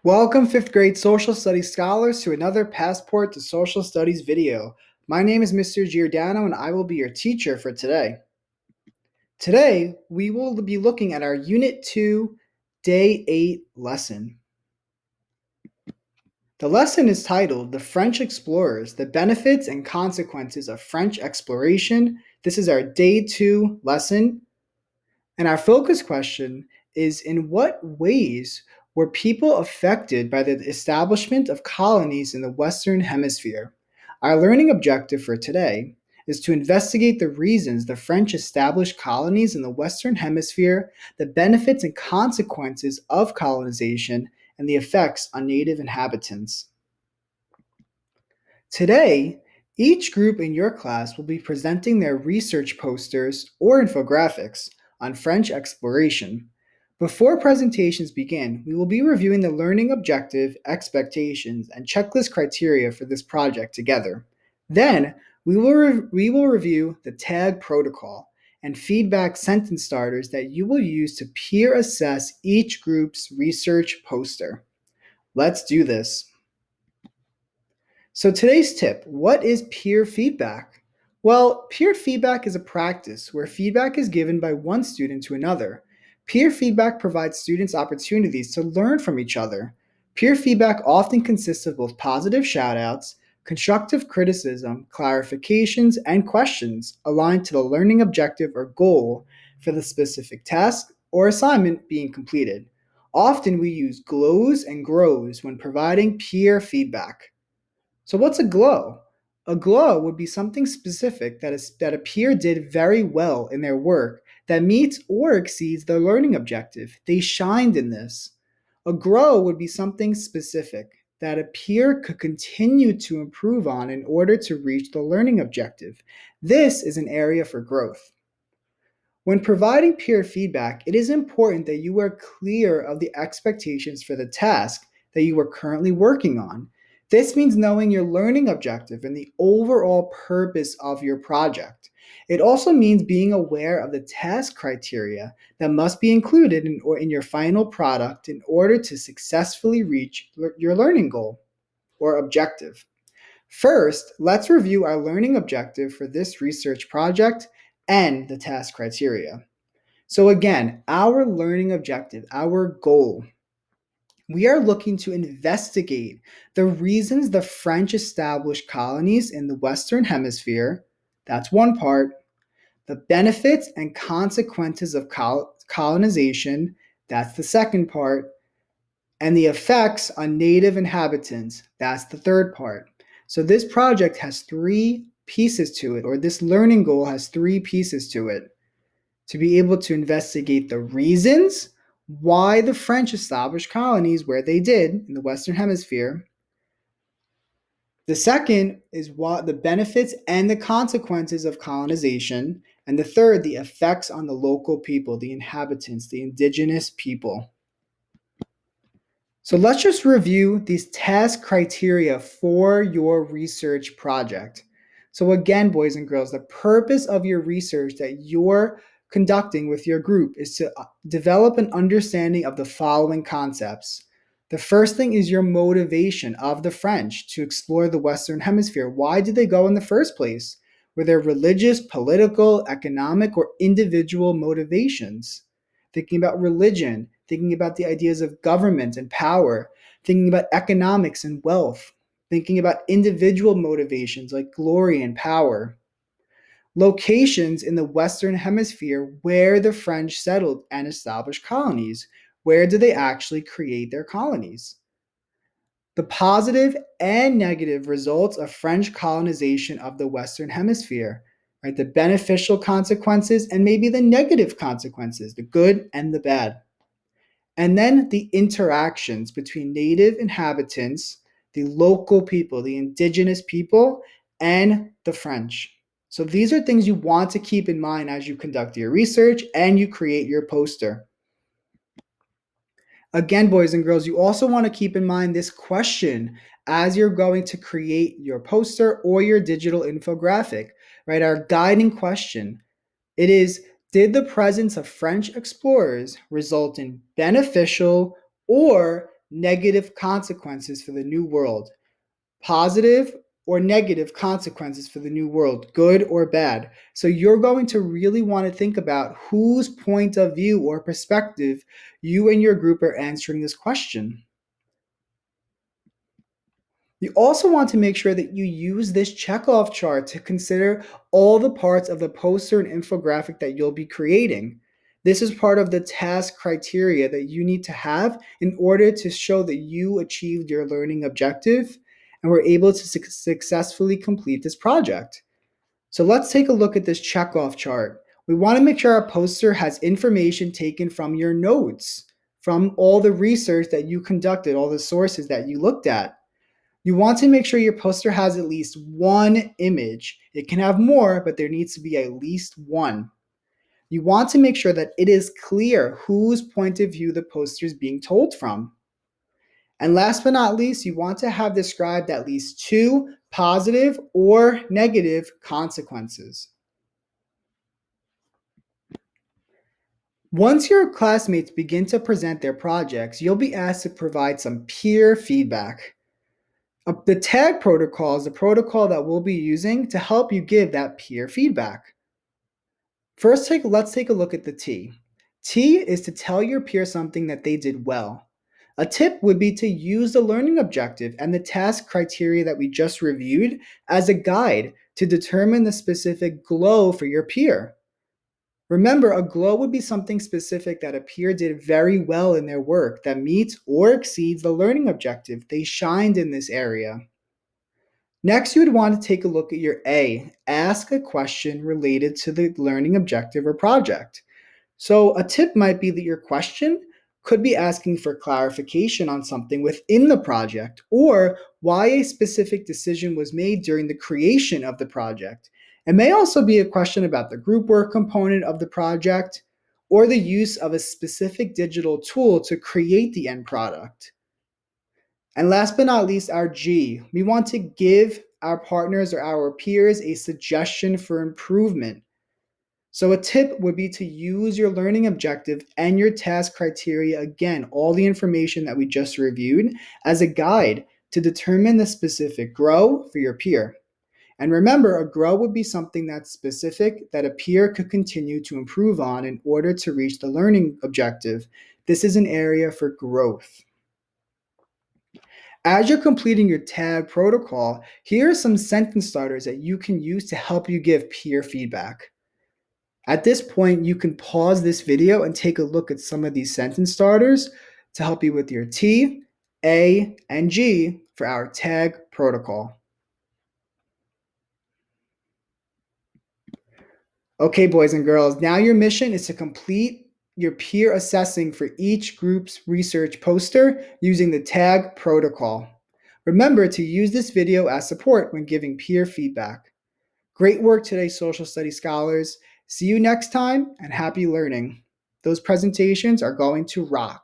Welcome, 5th grade social studies scholars, to another Passport to Social Studies video. My name is Mr. Giordano and I will be your teacher for today. Today, we will be looking at our Unit 2, Day 8 lesson. The lesson is titled The French Explorers, the Benefits and Consequences of French Exploration. This is our Day 2 lesson. And our focus question is, in what ways were people affected by the establishment of colonies in the Western Hemisphere? Our learning objective for today is to investigate the reasons the French established colonies in the Western Hemisphere, the benefits and consequences of colonization, and the effects on native inhabitants. Today, each group in your class will be presenting their research posters or infographics on French exploration. Before presentations begin, we will be reviewing the learning objective, expectations, and checklist criteria for this project together. Then, we will review the TAG protocol and feedback sentence starters that you will use to peer assess each group's research poster. Let's do this. So today's tip, what is peer feedback? Well, peer feedback is a practice where feedback is given by one student to another. Peer feedback provides students opportunities to learn from each other. Peer feedback often consists of both positive shoutouts, constructive criticism, clarifications, and questions aligned to the learning objective or goal for the specific task or assignment being completed. Often we use glows and grows when providing peer feedback. So what's a glow? A glow would be something specific that a peer did very well in their work that meets or exceeds their learning objective. They shined in this. A grow would be something specific that a peer could continue to improve on in order to reach the learning objective. This is an area for growth. When providing peer feedback, it is important that you are clear of the expectations for the task that you are currently working on. This means knowing your learning objective and the overall purpose of your project. It also means being aware of the task criteria that must be included in your final product in order to successfully reach your learning goal or objective. First, let's review our learning objective for this research project and the task criteria. So again, our learning objective, our goal, we are looking to investigate the reasons the French established colonies in the Western Hemisphere. That's one part. The benefits and consequences of colonization. That's the second part. And the effects on native inhabitants. That's the third part. So this project has 3 pieces to it, or this learning goal has 3 pieces to it. To be able to investigate the reasons why the French established colonies where they did in the Western Hemisphere. The second is what the benefits and the consequences of colonization. And the third, the effects on the local people, the inhabitants, the indigenous people. So let's just review these task criteria for your research project. So again, boys and girls, the purpose of your research that you're conducting with your group is to develop an understanding of the following concepts. The first thing is your motivation of the French to explore the Western Hemisphere. Why did they go in the first place? Were there religious, political, economic, or individual motivations? Thinking about religion, thinking about the ideas of government and power, thinking about economics and wealth, thinking about individual motivations like glory and power. Locations in the Western Hemisphere where the French settled and established colonies. Where did they actually create their colonies? The positive and negative results of French colonization of the Western Hemisphere, right? The beneficial consequences and maybe the negative consequences, the good and the bad. And then the interactions between native inhabitants, the local people, the indigenous people, and the French. So these are things you want to keep in mind as you conduct your research and you create your poster. Again, boys and girls, you also want to keep in mind this question as you're going to create your poster or your digital infographic, right? Our guiding question, it is, did the presence of French explorers result in beneficial or negative consequences for the new world. Positive or negative consequences for the new world, good or bad. So you're going to really want to think about whose point of view or perspective you and your group are answering this question. You also want to make sure that you use this checkoff chart to consider all the parts of the poster and infographic that you'll be creating. This is part of the task criteria that you need to have in order to show that you achieved your learning objective and were able to successfully complete this project. So let's take a look at this checkoff chart. We want to make sure our poster has information taken from your notes, from all the research that you conducted, all the sources that you looked at. You want to make sure your poster has at least one image. It can have more, but there needs to be at least one. You want to make sure that it is clear whose point of view the poster is being told from. And last but not least, you want to have described at least 2 positive or negative consequences. Once your classmates begin to present their projects, you'll be asked to provide some peer feedback. The tag protocol is the protocol that we'll be using to help you give that peer feedback. First, let's take a look at the T. T is to tell your peer something that they did well. A tip would be to use the learning objective and the task criteria that we just reviewed as a guide to determine the specific glow for your peer. Remember, a glow would be something specific that a peer did very well in their work that meets or exceeds the learning objective. They shined in this area. Next, you would want to take a look at your A. Ask a question related to the learning objective or project. So, a tip might be that your question could be asking for clarification on something within the project or why a specific decision was made during the creation of the project. It may also be a question about the group work component of the project or the use of a specific digital tool to create the end product. And last but not least, our G. We want to give our partners or our peers a suggestion for improvement. So a tip would be to use your learning objective and your task criteria, again, all the information that we just reviewed, as a guide to determine the specific grow for your peer. And remember, a grow would be something that's specific that a peer could continue to improve on in order to reach the learning objective. This is an area for growth. As you're completing your tag protocol, here are some sentence starters that you can use to help you give peer feedback. At this point, you can pause this video and take a look at some of these sentence starters to help you with your T, A, and G for our tag protocol. Okay, boys and girls, now your mission is to complete your peer assessing for each group's research poster using the tag protocol. Remember to use this video as support when giving peer feedback. Great work today, social studies scholars. See you next time and happy learning. Those presentations are going to rock.